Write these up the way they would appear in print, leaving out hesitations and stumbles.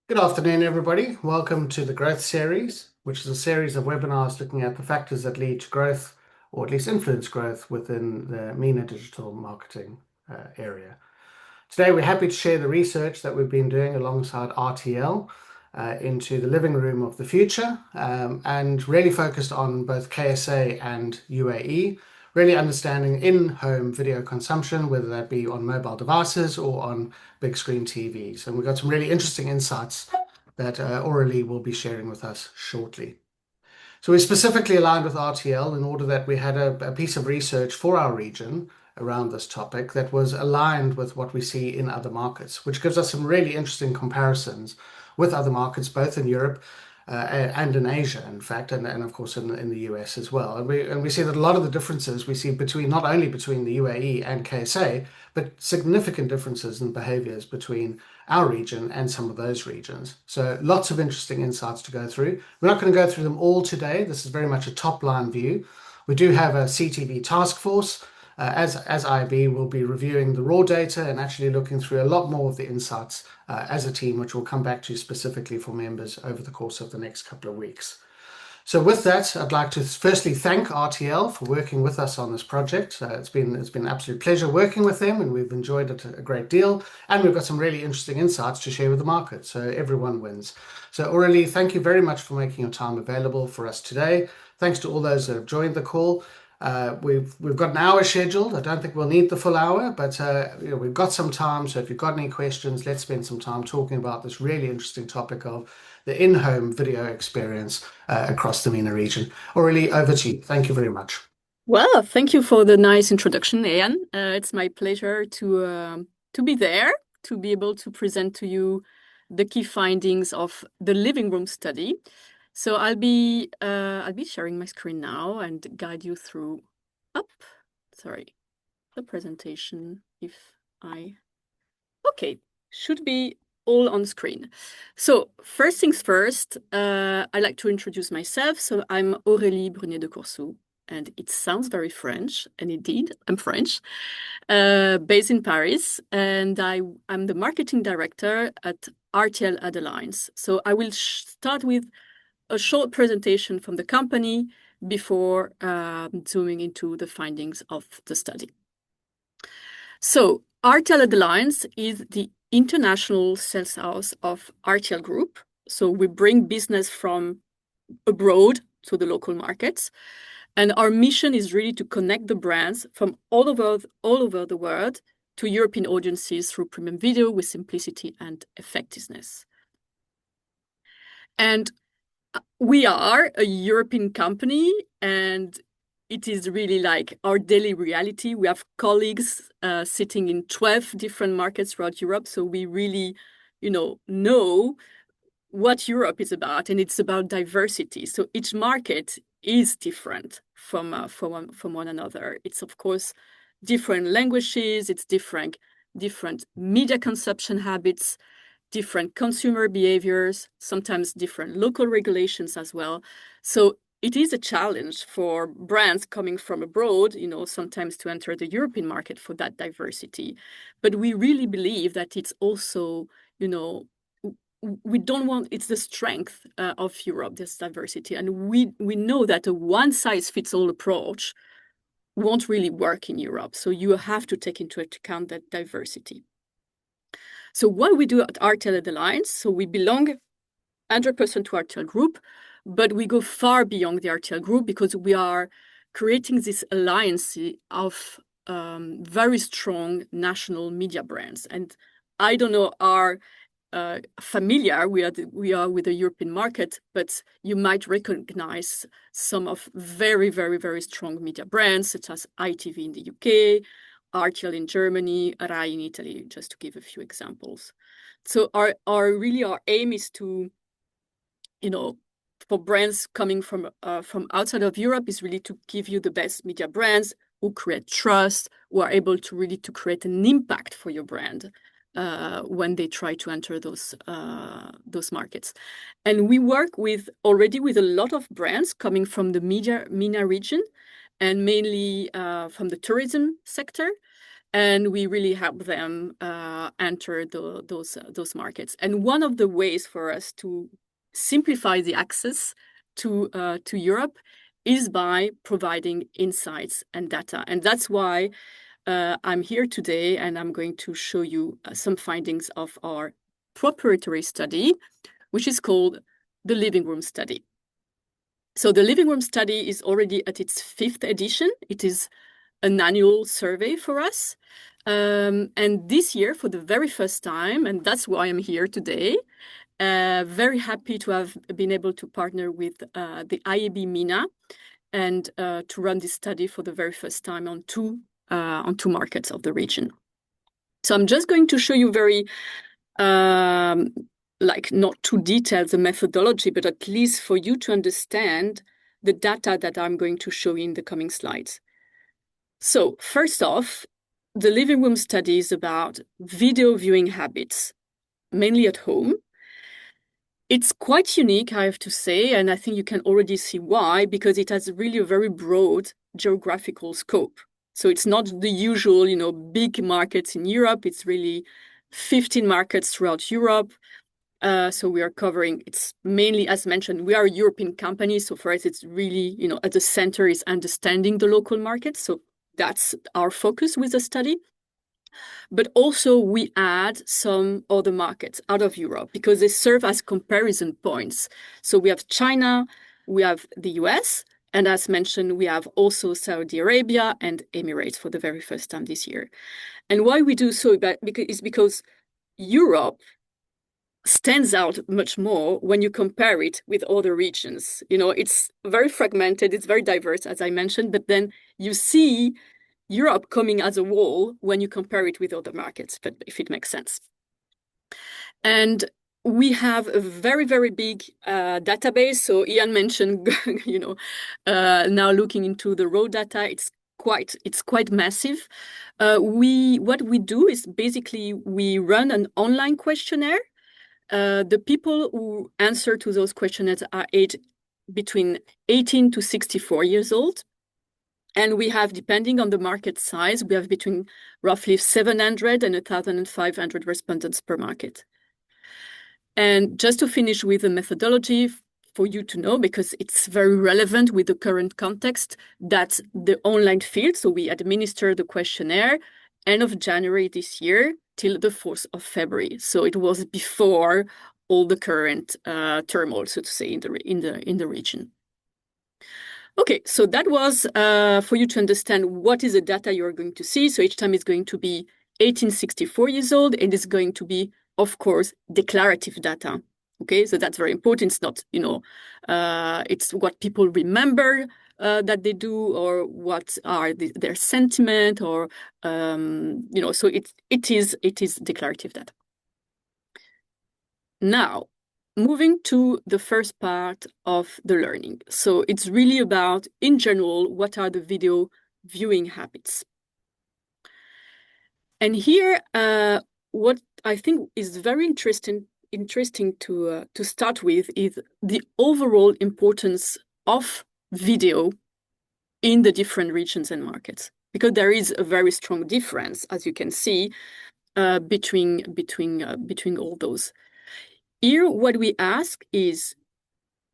Good afternoon, everybody. Welcome to the Growth Series, which is a series of webinars looking at the factors that lead to growth, or at least influence growth within the MENA digital marketing area. Today, we're happy to share the research that we've been doing alongside RTL into the living room of the future, and really focused on both KSA and UAE, really understanding in-home video consumption, whether that be on mobile devices or on big screen TVs. And we've got some really interesting insights that Aurelie will be sharing with us shortly. So we specifically aligned with RTL in order that we had a piece of research for our region around this topic that was aligned with what we see in other markets, which gives us some really interesting comparisons with other markets, both in Europe and in Asia, in fact, and of course in the US as well. And we see that a lot of the differences we see between not only between the UAE and KSA, but significant differences in behaviors between our region and some of those regions. So lots of interesting insights to go through. We're not going to go through them all today. This is very much a top-line view. We do have a CTV task force. As IAB, we'll be reviewing the raw data and actually looking through a lot more of the insights as a team, which we'll come back to specifically for members over the course of the next couple of weeks. So with that, I'd like to firstly thank RTL for working with us on this project. It's been an absolute pleasure working with them, and we've enjoyed it a great deal. And we've got some really interesting insights to share with the market, so everyone wins. So Aurelie, thank you very much for making your time available for us today. Thanks to all those that have joined the call. We've got an hour scheduled. I don't think we'll need the full hour, but we've got some time. So if you've got any questions, let's spend some time talking about this really interesting topic of the in-home video experience across the MENA region. Aurelie, over to you. Thank you very much. Well, thank you for the nice introduction, Ian. It's my pleasure to be there, to be able to present to you the key findings of the living room study. So I'll be sharing my screen now and guide you through the presentation. Should be all on screen. So first things first, I'd like to introduce myself. So I'm Aurélie Brunet de Coursou, and it sounds very French, and indeed, I'm French, based in Paris, and I'm the marketing director at RTL Ad Alliance. So I will start with a short presentation from the company before zooming into the findings of the study. So RTL Ad Alliance is the international sales house of RTL Group. So we bring business from abroad to the local markets. And our mission is really to connect the brands from all over the world to European audiences through premium video with simplicity and effectiveness. And we are a European company, and it is really like our daily reality. We have colleagues sitting in 12 different markets throughout Europe. So we really, know what Europe is about, and it's about diversity. So each market is different from one another. It's of course different languages, it's different media consumption habits, different consumer behaviors, sometimes different local regulations as well. So it is a challenge for brands coming from abroad, sometimes to enter the European market for that diversity. But we really believe that it's also, it's the strength of Europe, this diversity. And we know that a one-size-fits-all approach won't really work in Europe. So you have to take into account that diversity. So what we do at RTL Ad Alliance, so we belong 100% to RTL Group, but we go far beyond the RTL Group because we are creating this alliance of very strong national media brands. And I don't know are familiar we are with the European market, but you might recognize some of very, very, very strong media brands such as ITV in the UK, RTL in Germany, Rai in Italy, just to give a few examples. So our aim is to, for brands coming from outside of Europe is really to give you the best media brands who create trust, who are able to really to create an impact for your brand when they try to enter those markets. And we work already with a lot of brands coming from the MENA region, and mainly from the tourism sector. and we really help them enter those markets. And one of the ways for us to simplify the access to Europe is by providing insights and data. And that's why I'm here today, and I'm going to show you some findings of our proprietary study, which is called the Living Room Study. So the Living Room Study is already at its 5th edition. It is an annual survey for us. And this year, for the very first time, and that's why I'm here today, very happy to have been able to partner with the IAB MENA and to run this study for the very first time on two markets of the region. So I'm just going to show you very, like not too detailed the methodology, but at least for you to understand the data that I'm going to show you in the coming slides. So first off, the Living Room Study is about video viewing habits, mainly at home. It's quite unique, I have to say, and I think you can already see why, because it has really a very broad geographical scope. So it's not the usual, big markets in Europe. It's really 15 markets throughout Europe. So we are covering, it's mainly, as mentioned, we are a European company. So for us, it's really, at the center is understanding the local markets. So that's our focus with the study. But also we add some other markets out of Europe because they serve as comparison points. So we have China, we have the US, and as mentioned, we have also Saudi Arabia and Emirates for the very first time this year. And why we do so is because Europe stands out much more when you compare it with other regions. It's very fragmented, it's very diverse, as I mentioned, but then you see Europe coming as a whole when you compare it with other markets, but if it makes sense. And we have a very, very big database. So Ian mentioned, now looking into the raw data, it's quite massive. What we do is basically we run an online questionnaire. The people who answer to those questionnaires are aged between 18 to 64 years old. And we have, depending on the market size, we have between roughly 700 and 1,500 respondents per market. And just to finish with the methodology for you to know, because it's very relevant with the current context, that's the online field. So we administer the questionnaire end of January this year till the 4th of February. So it was before all the current turmoil, so to say, in the region. Okay, so that was for you to understand what is the data you're going to see. So each time is going to be 1864 years old, and it's going to be, of course, declarative data. Okay, so that's very important. It's not, it's what people remember that they do, or what are their sentiment, or so it is declarative data. Now, moving to the first part of the learning. So it's really about, in general, what are the video viewing habits? And here, what I think is very interesting to start with is the overall importance of video in the different regions and markets, because there is a very strong difference, as you can see, between all those. Here, what we ask is,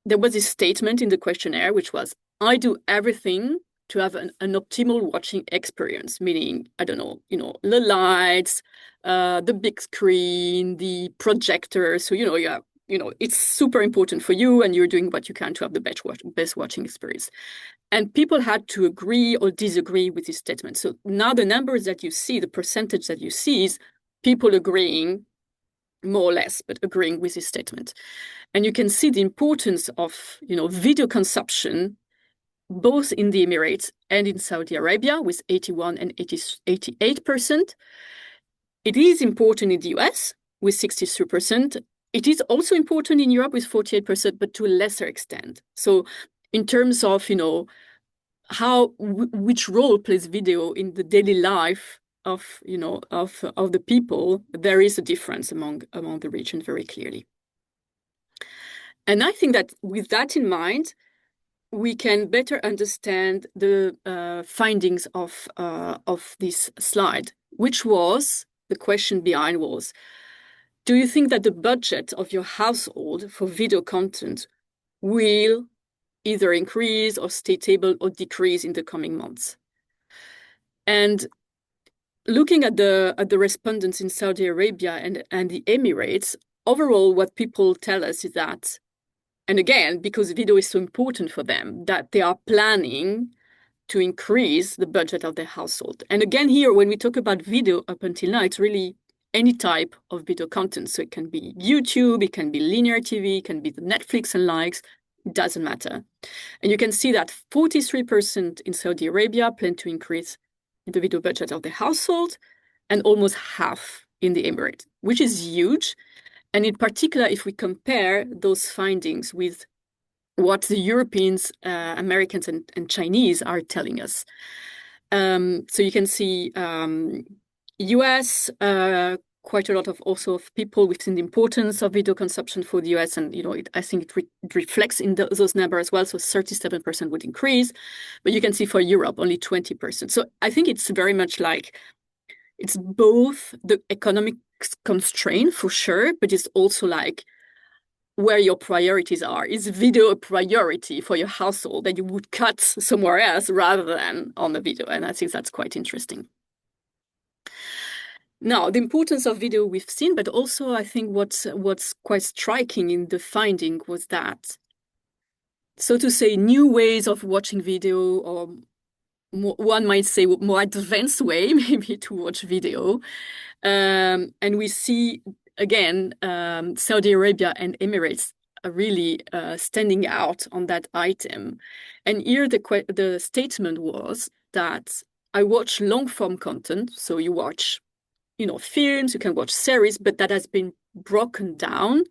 there was a statement in the questionnaire, which was, I do everything to have an optimal watching experience, meaning, I don't know, the lights, the big screen, the projector. So, it's super important for you, and you're doing what you can to have the best watching experience. And people had to agree or disagree with this statement. So now the numbers that you see, the percentage that you see is people agreeing more or less, but agreeing with this statement. And you can see the importance of, video consumption, both in the Emirates and in Saudi Arabia, with 81 and 88%. It is important in the US with 63%. It is also important in Europe with 48%, but to a lesser extent. So in terms of, which role plays video in the daily life of the people, there is a difference among the region very clearly. And I think that with that in mind, we can better understand the findings of this slide. which was, the question behind was, do you think that the budget of your household for video content will either increase or stay stable or decrease in the coming months? And looking at the respondents in Saudi Arabia and the Emirates, overall, what people tell us is that, and again, because video is so important for them, that they are planning to increase the budget of their household. And again, here, when we talk about video up until now, it's really any type of video content. So it can be YouTube, it can be linear TV, it can be the Netflix and likes, it doesn't matter. And you can see that 43% in Saudi Arabia plan to increase the video budget of the household, and almost half in the Emirates, which is huge. And in particular, if we compare those findings with what the Europeans, Americans, and Chinese are telling us. So you can see US, quite a lot of also of people. We've seen the importance of video consumption for the US, and I think it reflects in those numbers as well. So 37% would increase, but you can see for Europe only 20%. So I think it's very much like it's both the economic constraint for sure, but it's also like where your priorities are. Is video a priority for your household that you would cut somewhere else rather than on the video? And I think that's quite interesting. Now, the importance of video we've seen, but also I think what's quite striking in the finding was that, so to say, new ways of watching video, or one might say more advanced way maybe to watch video. And we see, again, Saudi Arabia and Emirates are really standing out on that item. And here the statement was that I watch long form content, so you watch films, you can watch series, but that has been broken down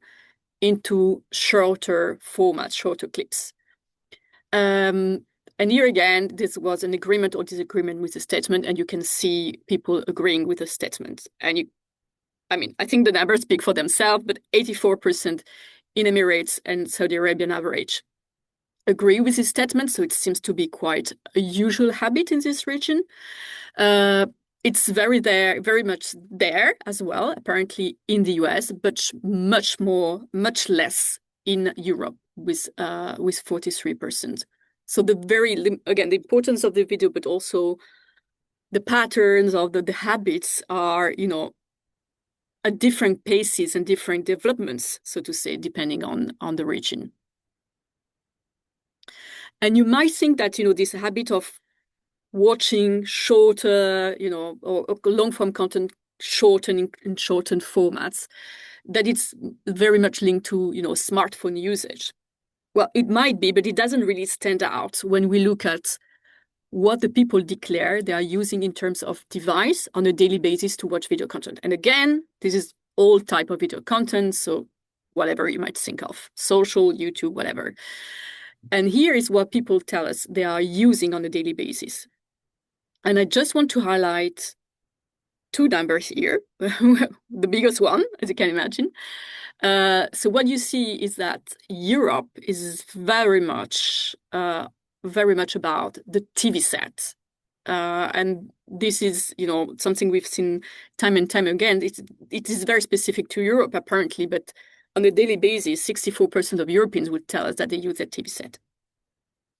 into shorter formats, shorter clips. And here again, this was an agreement or disagreement with the statement, and you can see people agreeing with the statement. And I think the numbers speak for themselves, but 84% in Emirates and Saudi Arabian average agree with this statement. So it seems to be quite a usual habit in this region. It's very much there as well, apparently in the US, but much less in Europe with 43%. So the importance of the video, but also the patterns of the habits are, at different paces and different developments, so to say, depending on the region. And you might think that, this habit of watching shorter, or long-form content shortened in shortened formats, that it's very much linked to, smartphone usage. Well, it might be, but it doesn't really stand out when we look at what the people declare they are using in terms of device on a daily basis to watch video content. And again, this is all type of video content, so whatever you might think of, social, YouTube, whatever. And here is what people tell us they are using on a daily basis. And I just want to highlight two numbers here, the biggest one, as you can imagine. So what you see is that Europe is very much about the TV set. And this is, something we've seen time and time again. It is very specific to Europe, apparently, but on a daily basis, 64% of Europeans would tell us that they use a TV set.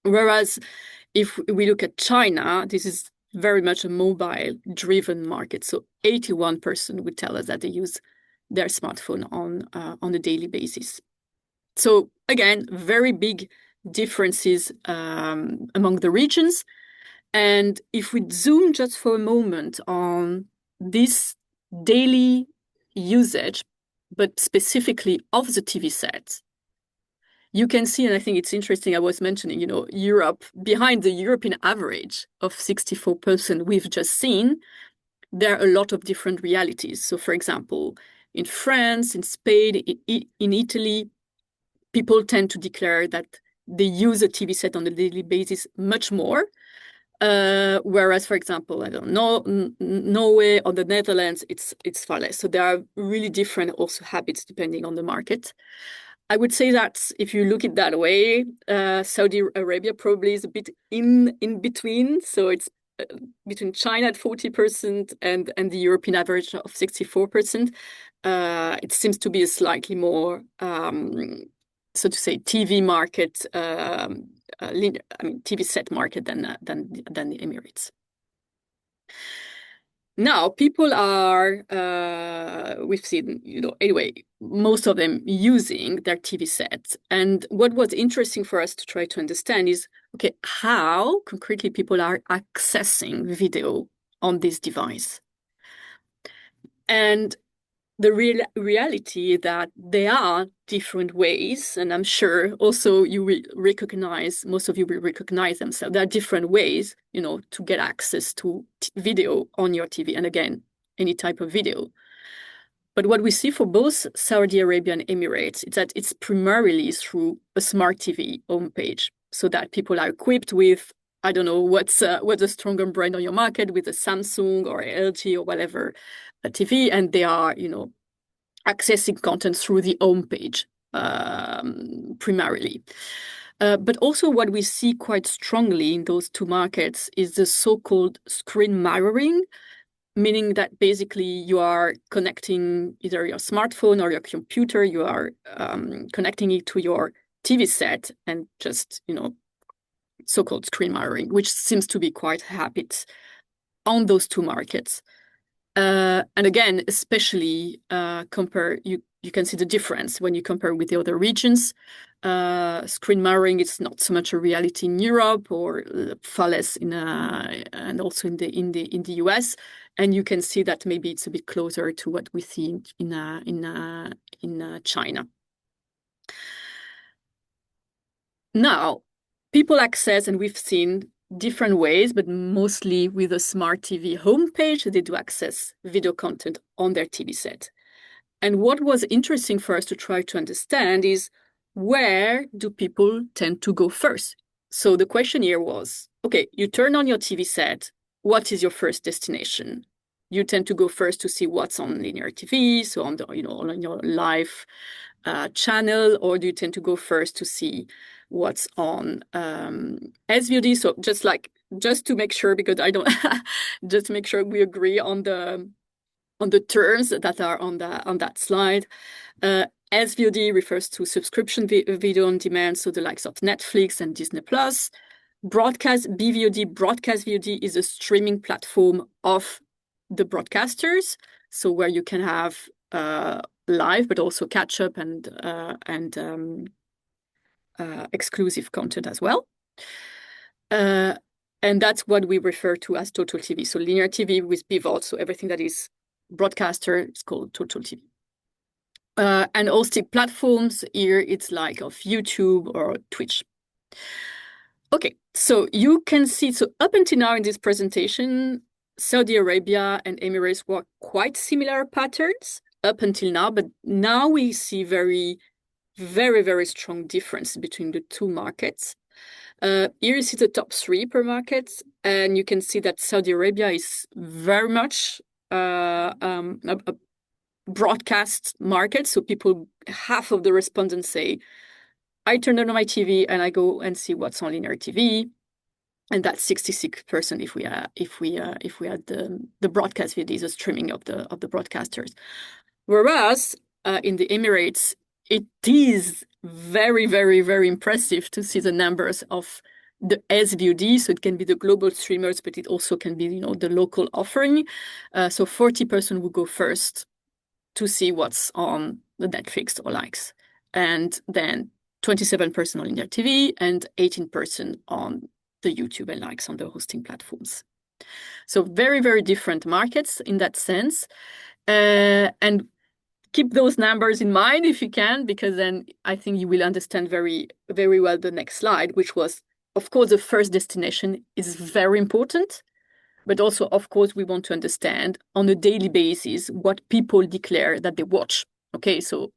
Whereas if we look at China, this is very much a mobile-driven market. So 81% would tell us that they use their smartphone on a daily basis. So again, very big differences among the regions. And if we zoom just for a moment on this daily usage, but specifically of the TV set, you can see, and I think it's interesting, I was mentioning, Europe, behind the European average of 64% we've just seen, there are a lot of different realities. So for example, in France, in Spain, in Italy, people tend to declare that they use a TV set on a daily basis much more. Whereas, for example, I don't know, Norway or the Netherlands, it's far less. So there are really different also habits depending on the market. I would say that if you look at it that way, Saudi Arabia probably is a bit in between. So it's between China at 40% and the European average of 64%. It seems to be a slightly more, so to say, TV market, TV set market than the Emirates. Now, people are, we've seen, anyway, most of them using their TV sets. And what was interesting for us to try to understand is, okay, how concretely people are accessing video on this device. And the reality that there are different ways, and I'm sure also you will recognize, most of you will recognize themselves. There are different ways, to get access to video on your TV. And again, any type of video. But what we see for both Saudi Arabia and Emirates is that it's primarily through a smart TV homepage, so that people are equipped with, I don't know, what's a stronger brand on your market, with a Samsung or LG or whatever a TV, and they are, accessing content through the homepage primarily. But also what we see quite strongly in those two markets is the so-called screen mirroring, meaning that basically you are connecting either your smartphone or your computer, you are connecting it to your TV set and just, so-called screen mirroring, which seems to be quite a habit on those two markets. And again, especially you can see the difference when you compare with the other regions. Screen mirroring is not so much a reality in Europe, or far less and also in the US. And you can see that maybe it's a bit closer to what we see in China. Now, people access, and we've seen different ways, but mostly with a smart TV homepage, they do access video content on their TV set. And what was interesting for us to try to understand is, where do people tend to go first? So the question here was, okay, you turn on your TV set, what is your first destination? You tend to go first to see what's on linear TV, so on on your live channel, or do you tend to go first to see what's on SVOD? So just to make sure, because I don't, just to make sure we agree on the terms that are on that slide. SVOD refers to subscription video on demand, so the likes of Netflix and Disney Plus. Broadcast VOD is a streaming platform of the broadcasters, so where you can have live, but also catch up and exclusive content as well. And that's what we refer to as total TV. So linear TV with pivot, so everything that is broadcaster is called total TV. And hosting platforms here, it's like of YouTube or Twitch. Okay, so you can see, so up until now in this presentation, Saudi Arabia and Emirates were quite similar patterns up until now, but now we see very, very strong difference between the two markets. Here you see the top three per market, and you can see that Saudi Arabia is very much a broadcast market. So half of the respondents say, I turn on my TV and I go and see what's on linear TV. And that's 66% if we had the broadcast videos, the streaming of the broadcasters. Whereas in the Emirates, it is very, very, very impressive to see the numbers of the SVOD. So it can be the global streamers, but it also can be, the local offering. So 40% will go first to see what's on the Netflix or likes, and then 27% on linear TV and 18% on the YouTube and likes on the hosting platforms. So very, very different markets in that sense. And keep those numbers in mind if you can, because then I think you will understand very, very well the next slide, which was, of course, the first destination is very important, but also, of course, we want to understand on a daily basis what people declare that they watch. Okay, so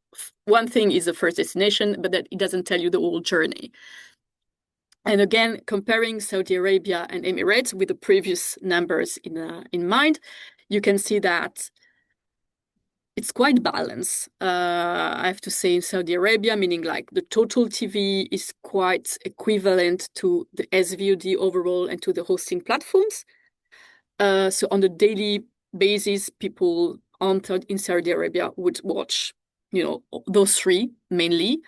one thing is the first destination, but that it doesn't tell you the whole journey. And again, comparing Saudi Arabia and Emirates with the previous numbers in mind, you can see that it's quite balanced. I have to say, in Saudi Arabia, meaning like the total TV is quite equivalent to the SVOD overall and to the hosting platforms. So on a daily basis, people in Saudi Arabia would watch, those three mainly.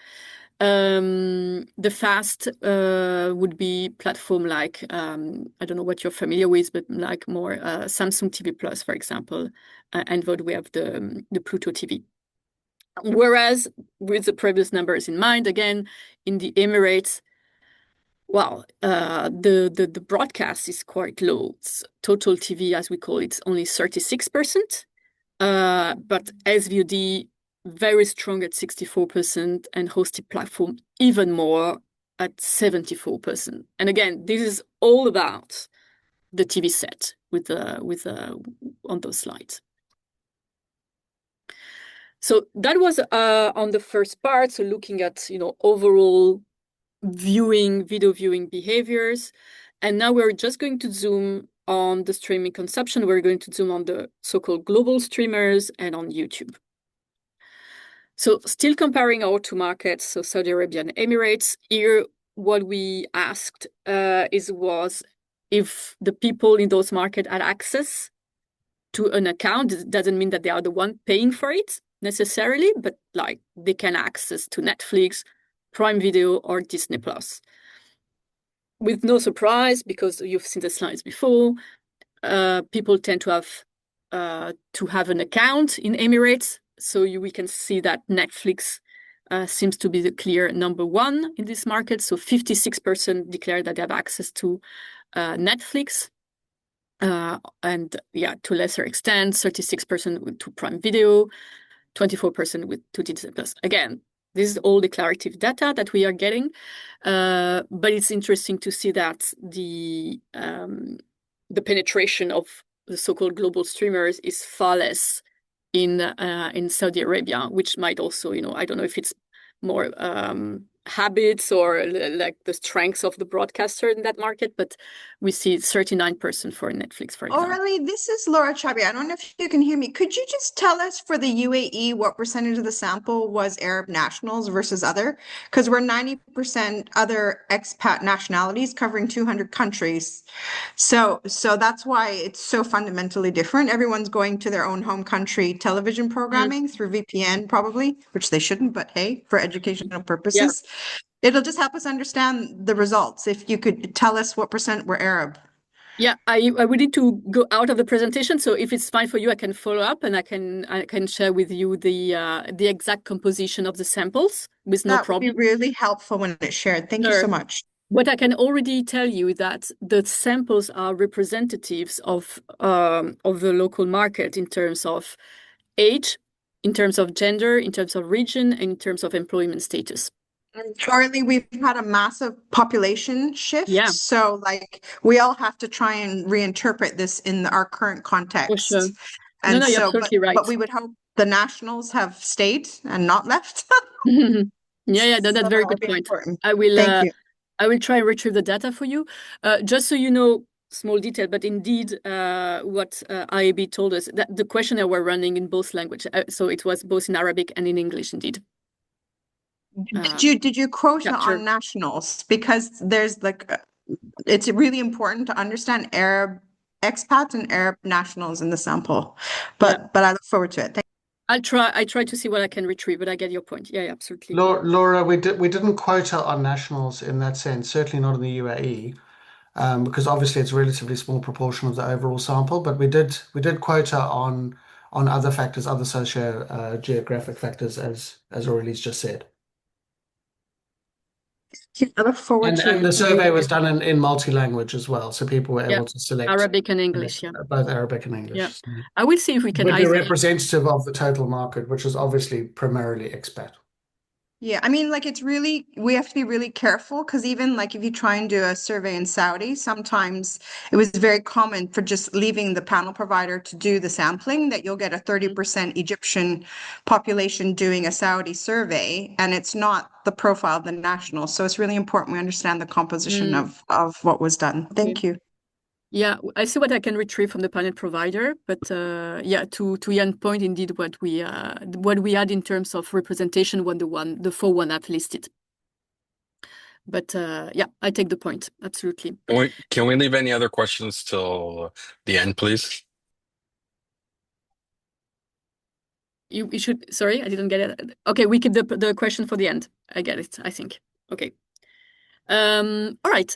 The fast would be platform like I don't know what you're familiar with, but like more Samsung TV Plus, for example, and what we have the Pluto TV. Whereas with the previous numbers in mind, again, in the Emirates, well, the broadcast is quite low. It's total TV, as we call it, it's only 36%. But SVOD very strong at 64% and hosted platform even more at 74%. And again, this is all about the TV set with on those slides. So that was on the first part. So looking at overall video viewing behaviors. And now we're just going to zoom on the streaming consumption. We're going to zoom on the so-called global streamers and on YouTube. So still comparing our two markets, so Saudi Arabia and Emirates, here what we asked was if the people in those markets had access to an account. It doesn't mean that they are the one paying for it necessarily, but like they can access to Netflix, Prime Video, or Disney Plus. With no surprise, because you've seen the slides before, people tend to have an account in Emirates. So we can see that Netflix seems to be the clear number one in this market. So 56% declare that they have access to Netflix. And yeah, to a lesser extent, 36% to Prime Video, 24% to Disney Plus. Again, this is all declarative data that we are getting, but it's interesting to see that the penetration of the so-called global streamers is far less in Saudi Arabia, which might also, I don't know if it's more habits or like the strengths of the broadcaster in that market, but we see 39% for Netflix, for example. Aurélie, this is Laura Chabi. I don't know if you can hear me. Could you just tell us for the UAE what percentage of the sample was Arab nationals versus other? Because we're 90% other expat nationalities covering 200 countries. So that's why it's so fundamentally different. Everyone's going to their own home country television programming through VPN probably, which they shouldn't, but hey, for educational purposes. Yeah. It'll just help us understand the results. If you could tell us what percent were Arab. Yeah, I would need to go out of the presentation. So if it's fine for you, I can follow up and I can share with you the exact composition of the samples with no problem. That would be really helpful when it's shared. Thank you so much. What I can already tell you that the samples are representatives of the local market in terms of age, in terms of gender, in terms of region, and in terms of employment status. Currently, we've had a massive population shift. Yeah. So like we all have to try and reinterpret this in our current context. For sure. And no, you're absolutely right. But we would hope the nationals have stayed and not left. Yeah, that's a very good point. Important. I will Thank you. I will try and retrieve the data for you. Just so you know, small detail, but indeed what IAB told us, that the questionnaire were running in both languages. So it was both in Arabic and in English, indeed. Did you quota on nationals? Because there's like, it's really important to understand Arab expats and Arab nationals in the sample. But I look forward to it. I try to see what I can retrieve, but I get your point. Yeah, absolutely. Laura, we didn't quota on nationals in that sense, certainly not in the UAE, because obviously it's a relatively small proportion of the overall sample. But we did quota on other factors, other socio-geographic factors, as Aurélie's just said. I look forward to and the survey was done in multi-language as well, so people were able to select Arabic and English, both Arabic and English. Yeah. I will see if we can. But the representative of the total market, which is obviously primarily expat. Yeah, I mean, like we have to be really careful because even like if you try and do a survey in Saudi, sometimes it was very common for just leaving the panel provider to do the sampling that you'll get a 30% Egyptian population doing a Saudi survey, and it's not the profile of the national. So it's really important we understand the composition of what was done. Thank you. Yeah, I see what I can retrieve from the panel provider, but yeah, to Jan's point, indeed, what we had in terms of representation, the 4-1 I've listed. But yeah, I take the point. Absolutely. Can we leave any other questions till the end, please? You should, sorry, I didn't get it. Okay, we keep the question for the end. I get it, I think. Okay. All right.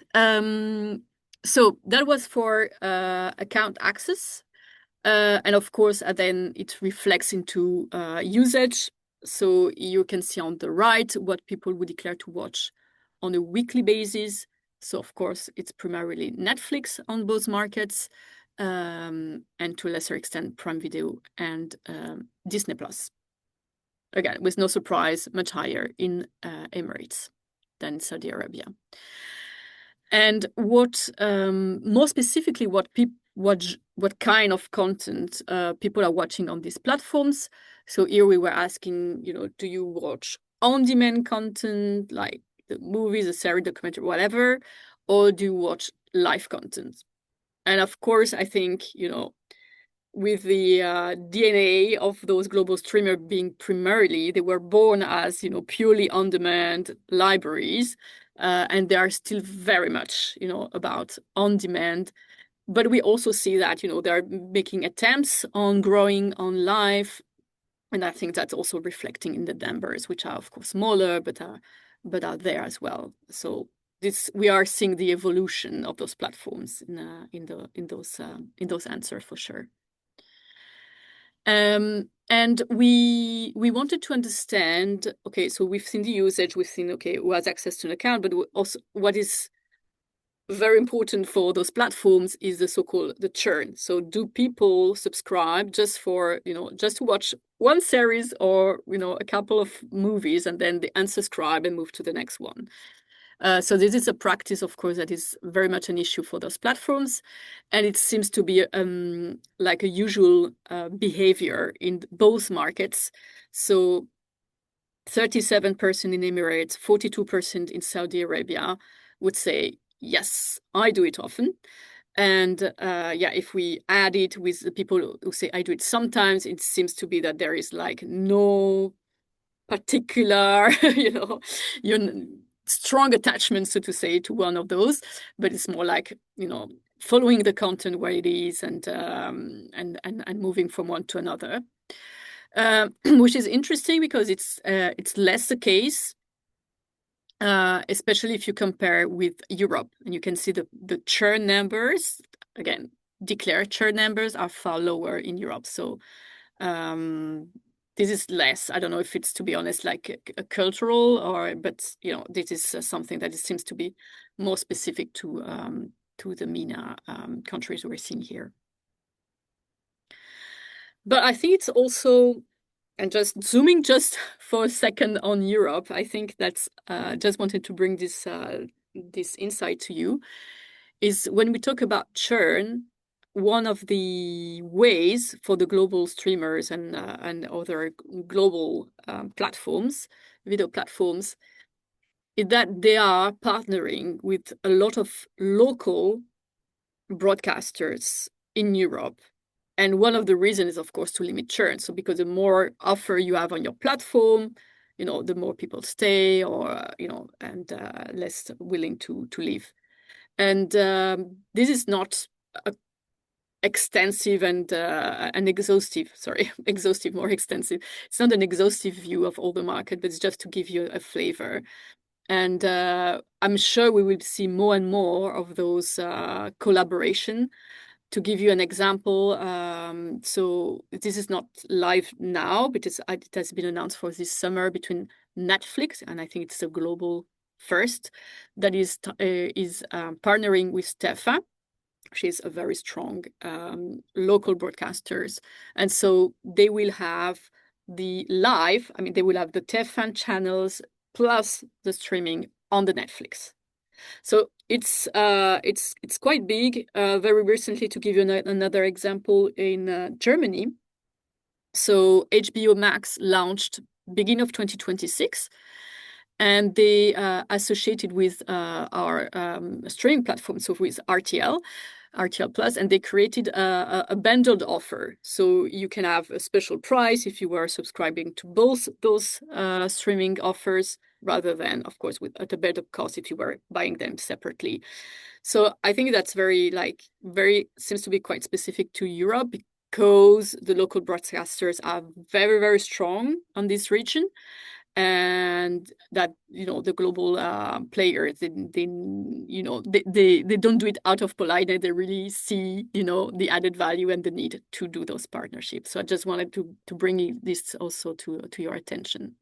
So that was for account access. And of course, then it reflects into usage. So you can see on the right what people would declare to watch on a weekly basis. So of course, it's primarily Netflix on both markets, and to a lesser extent, Prime Video and Disney Plus. Again, with no surprise, much higher in Emirates than Saudi Arabia. And what more specifically, what kind of content people are watching on these platforms. So here we were asking, do you watch on-demand content like the movies, the series, documentary, whatever, or do you watch live content? And of course, I think, with the DNA of those global streamers being primarily, they were born as, purely on-demand libraries. And they are still very much, about on-demand. But we also see that, they're making attempts on growing on live. And I think that's also reflecting in the numbers, which are, of course, smaller, but are there as well. So we are seeing the evolution of those platforms in those answers for sure. And we wanted to understand, okay, so we've seen the usage, we've seen, okay, who has access to an account, but also what is very important for those platforms is the so-called the churn. So do people subscribe just for, just to watch one series or, a couple of movies and then they unsubscribe and move to the next one? So this is a practice, of course, that is very much an issue for those platforms. And it seems to be like a usual behavior in both markets. So 37% in Emirates, 42% in Saudi Arabia would say, yes, I do it often. And if we add it with the people who say I do it sometimes, it seems to be that there is like no particular, strong attachment, so to say, to one of those, but it's more like, following the content where it is and moving from one to another, which is interesting because it's less the case, especially if you compare with Europe, and you can see the churn numbers, again, declared churn numbers are far lower in Europe. So this is less. I don't know if it's, to be honest, like a cultural but this is something that it seems to be more specific to the MENA countries we're seeing here. But I think it's also, and just zooming just for a second on Europe, I think that's just wanted to bring this insight to you, is when we talk about churn, one of the ways for the global streamers and other global platforms, video platforms, is that they are partnering with a lot of local broadcasters in Europe. And one of the reasons is, of course, to limit churn. So because the more offer you have on your platform, the more people stay or, and less willing to leave. And this is not extensive and exhaustive, more extensive. It's not an exhaustive view of all the market, but it's just to give you a flavor. And I'm sure we will see more and more of those collaboration. To give you an example, so this is not live now, but it has been announced for this summer between Netflix, and I think it's a global first, that is partnering with Tefa. She's a very strong local broadcasters. And so they will have they will have the Tefan channels plus the streaming on the Netflix. So it's quite big. Very recently, to give you another example, in Germany, so HBO Max launched beginning of 2026, and they associated with our streaming platform, so with RTL. RTL Plus, and they created a bundled offer. So you can have a special price if you were subscribing to both those streaming offers, rather than, of course, at a better cost if you were buying them separately. So I think that's seems to be quite specific to Europe, because the local broadcasters are very, very strong on this region. And that, the global players, they don't do it out of politeness. They really see, the added value and the need to do those partnerships. So I just wanted to bring this also to your attention.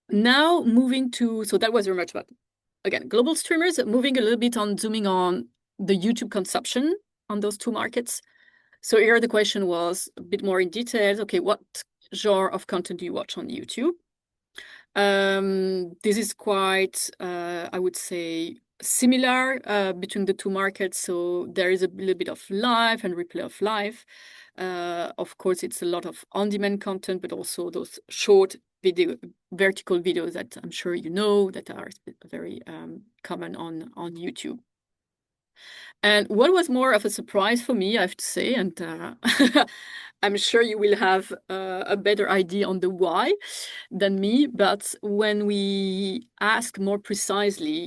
Now moving to, so that was very much about, again, global streamers. Moving a little bit on, zooming on the YouTube consumption on those two markets. So here the question was a bit more in detail. Okay, what genre of content do you watch on YouTube? This is quite, I would say, similar between the two markets. So there is a little bit of live and replay of live. Of course, it's a lot of on-demand content, but also those short video, vertical videos that I'm sure you know that are very common on YouTube. And what was more of a surprise for me, I have to say, and I'm sure you will have a better idea on the why than me, but when we ask more precisely,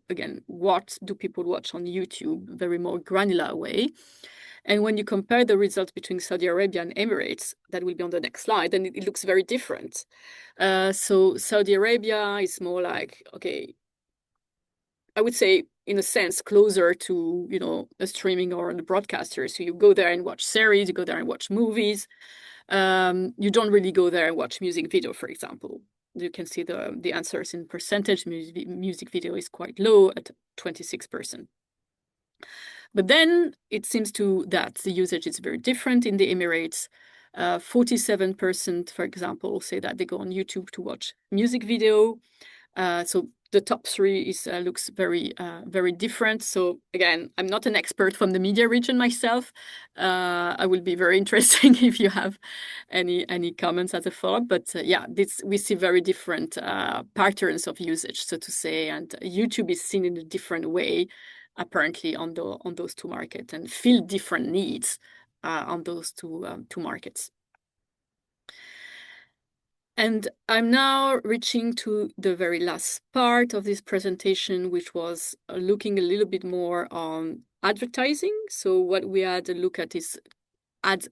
again, what do people watch on YouTube, very more granular way, and when you compare the results between Saudi Arabia and Emirates, that will be on the next slide, then it looks very different. So Saudi Arabia is more like, okay, I would say, in a sense, closer to, a streaming or a broadcaster. So you go there and watch series, you go there and watch movies. You don't really go there and watch music video, for example. You can see the answers in percentage. Music video is quite low at 26%. But then it seems that the usage is very different in the Emirates. 47%, for example, say that they go on YouTube to watch music video. So the top three looks very, very different. So again, I'm not an expert from the media region myself. I will be very interesting if you have any comments as a follow-up. But yeah, we see very different patterns of usage, so to say, and YouTube is seen in a different way, apparently, on those two markets, and fill different needs on those two markets. And I'm now reaching to the very last part of this presentation, which was looking a little bit more on advertising. So what we had a look at is ad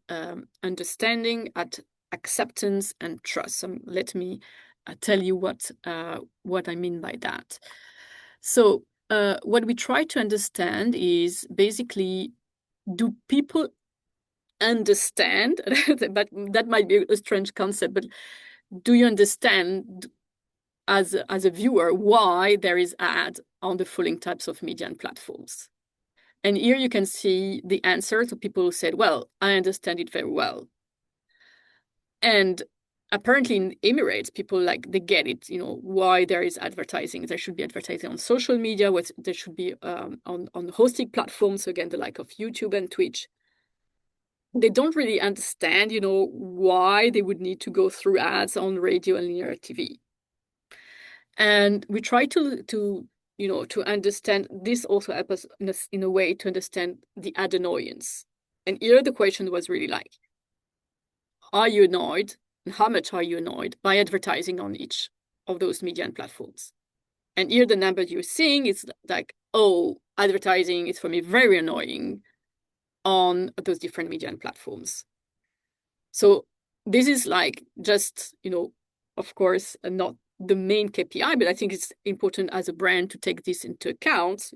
understanding, ad acceptance, and trust. So let me tell you what I mean by that. So what we try to understand is basically, do people understand? But that might be a strange concept, but do you understand as a viewer why there is ad on the following types of media and platforms? And here you can see the answer. So people said, well, I understand it very well. And apparently in Emirates, people they get it, why there is advertising. There should be advertising on social media, there should be on hosting platforms, so again, the like of YouTube and Twitch. They don't really understand, why they would need to go through ads on radio and linear TV. And we try to understand this, also help us in a way to understand the ad annoyance. And here the question was really are you annoyed, and how much are you annoyed by advertising on each of those media and platforms? And here the number you're seeing is advertising is for me very annoying on those different media and platforms. So this is just, of course, not the main KPI, but I think it's important as a brand to take this into account,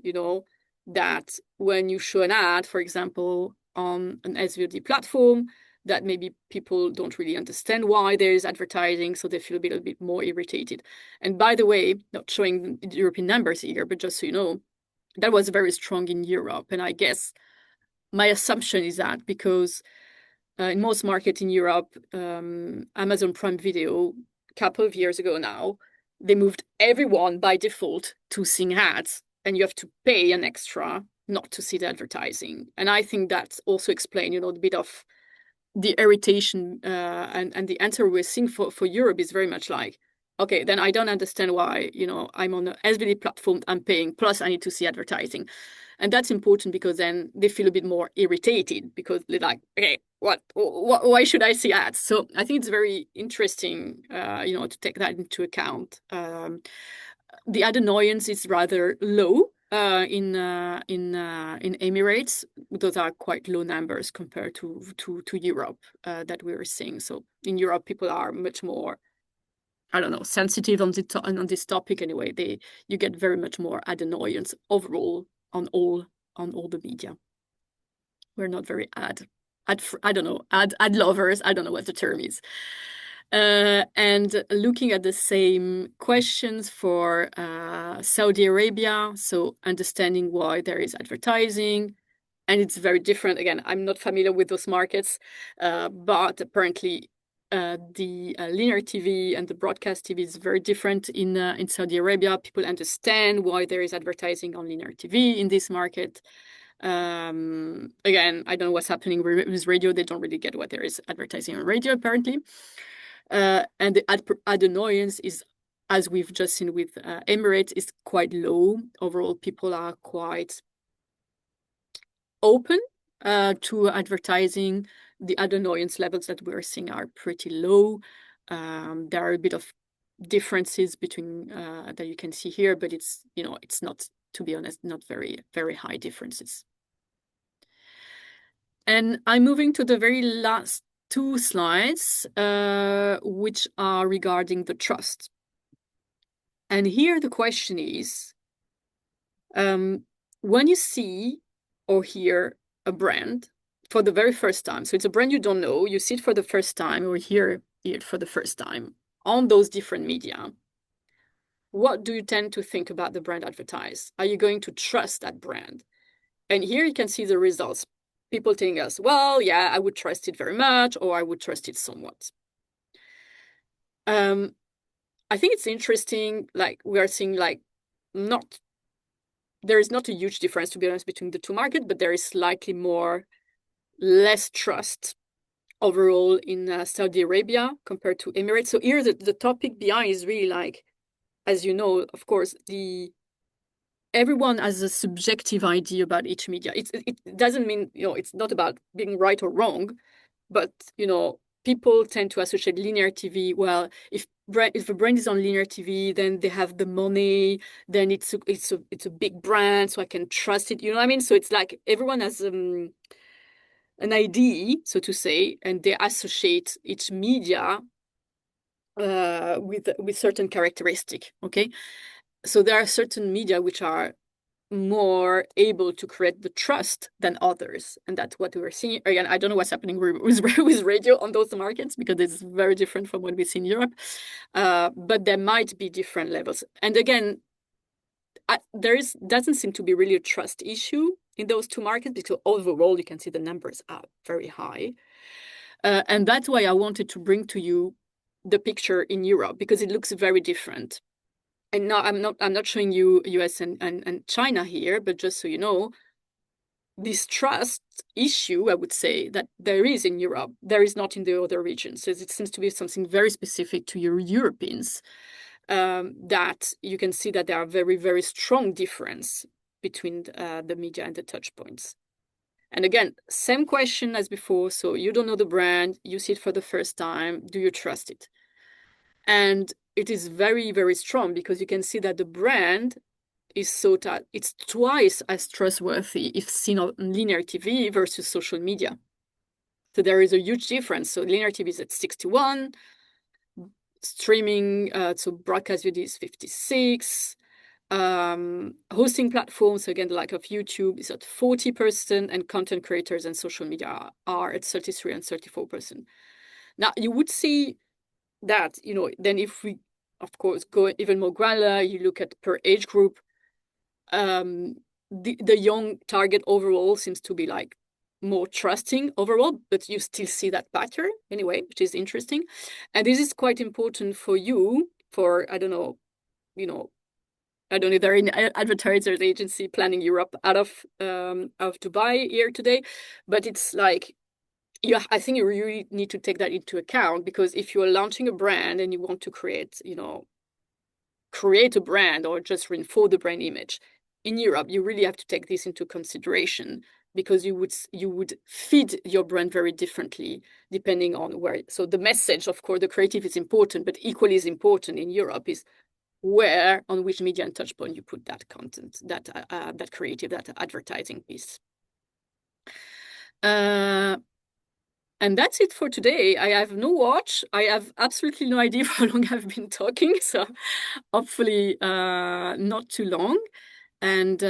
that when you show an ad, for example, on an SVOD platform, that maybe people don't really understand why there is advertising, so they feel a little bit more irritated. And by the way, not showing the European numbers here, but just so you know, that was very strong in Europe. And I guess my assumption is that because in most markets in Europe, Amazon Prime Video, a couple of years ago now, they moved everyone by default to seeing ads, and you have to pay an extra not to see the advertising. And I think that's also explained, a bit of the irritation and the answer we're seeing for Europe is very much okay, then I don't understand why, I'm on the SVOD platform, I'm paying, plus I need to see advertising. And that's important because then they feel a bit more irritated because they're like, okay, why should I see ads? So I think it's very interesting, to take that into account. The ad annoyance is rather low in Emirates. Those are quite low numbers compared to Europe that we are seeing. So in Europe, people are much more, I don't know, sensitive on this topic anyway. You get very much more ad annoyance overall on all the media. We're not very ad lovers. I don't know what the term is. And looking at the same questions for Saudi Arabia, so understanding why there is advertising, and it's very different. Again, I'm not familiar with those markets, but apparently the linear TV and the broadcast TV is very different in Saudi Arabia. People understand why there is advertising on linear TV in this market. Again, I don't know what's happening with radio. They don't really get what there is advertising on radio, apparently. And the ad annoyance is, as we've just seen with Emirates, is quite low. Overall, people are quite open to advertising. The ad annoyance levels that we're seeing are pretty low. There are a bit of differences between that you can see here, but it's not, to be honest, not very, very high differences. And I'm moving to the very last two slides, which are regarding the trust. And here the question is, when you see or hear a brand for the very first time, so it's a brand you don't know, you see it for the first time or hear it for the first time on those different media, what do you tend to think about the brand advertised? Are you going to trust that brand? And here you can see the results. People telling us, well, yeah, I would trust it very much, or I would trust it somewhat. I think it's interesting, like we are seeing there is not a huge difference, to be honest, between the two markets, but there is slightly less trust overall in Saudi Arabia compared to Emirates. So here the topic behind is really like, as you know, of course, everyone has a subjective idea about each media. It doesn't mean, it's not about being right or wrong, but, people tend to associate linear TV. Well, if a brand is on linear TV, then they have the money, then it's a big brand, so I can trust it. You know what I mean? So it's like everyone has an idea, so to say, and they associate each media with certain characteristic. Okay, so there are certain media which are more able to create the trust than others, and that's what we're seeing. Again, I don't know what's happening with radio on those markets because it's very different from what we see in Europe, but there might be different levels. And again, doesn't seem to be really a trust issue in those two markets because overall you can see the numbers are very high, and that's why I wanted to bring to you the picture in Europe, because it looks very different. And now I'm not showing you US and China here, but just so you know, this trust issue, I would say, that there is in Europe, there is not in the other regions. So it seems to be something very specific to Europeans, that you can see that there are very, very strong difference between the media and the touch points. And again, same question as before. So you don't know the brand, you see it for the first time, do you trust it? And it is very, very strong because you can see that the brand is it's twice as trustworthy if seen on linear TV versus social media. So there is a huge difference. So linear TV is at 61, streaming, so broadcast video is 56, hosting platforms, again, the like of YouTube is at 40%, and content creators and social media are at 33 and 34%. Now you would see that, then if we, of course, go even more granular, you look at per age group, the young target overall seems to be like more trusting overall, but you still see that pattern anyway, which is interesting. And this is quite important for you, I don't know if there are any advertisers agency planning Europe out of Dubai here today, but it's like, I think you really need to take that into account, because if you are launching a brand and you want to create a brand or just reinforce the brand image, in Europe, you really have to take this into consideration, because you would feed your brand very differently depending on where. So the message, of course, the creative is important, but equally as important in Europe is where, on which media and touch point you put that content, that creative, that advertising piece. And that's it for today. I have no watch. I have absolutely no idea how long I've been talking, so hopefully not too long. And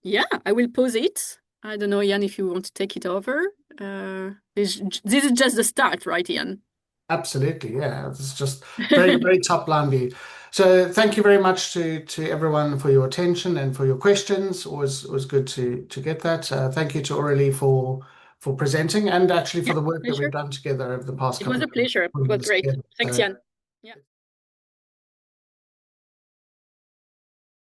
yeah, I will pause it. I don't know, Ian, if you want to take it over. This is just the start, right, Ian? Absolutely, yeah. It's just very, very top line view. So thank you very much to everyone for your attention and for your questions. Was good to get that. Thank you to Aurélie for presenting, and actually for the work that we've done together over the past It couple was a of pleasure. It was months. great. Yeah, Thanks, so Ian. Yeah.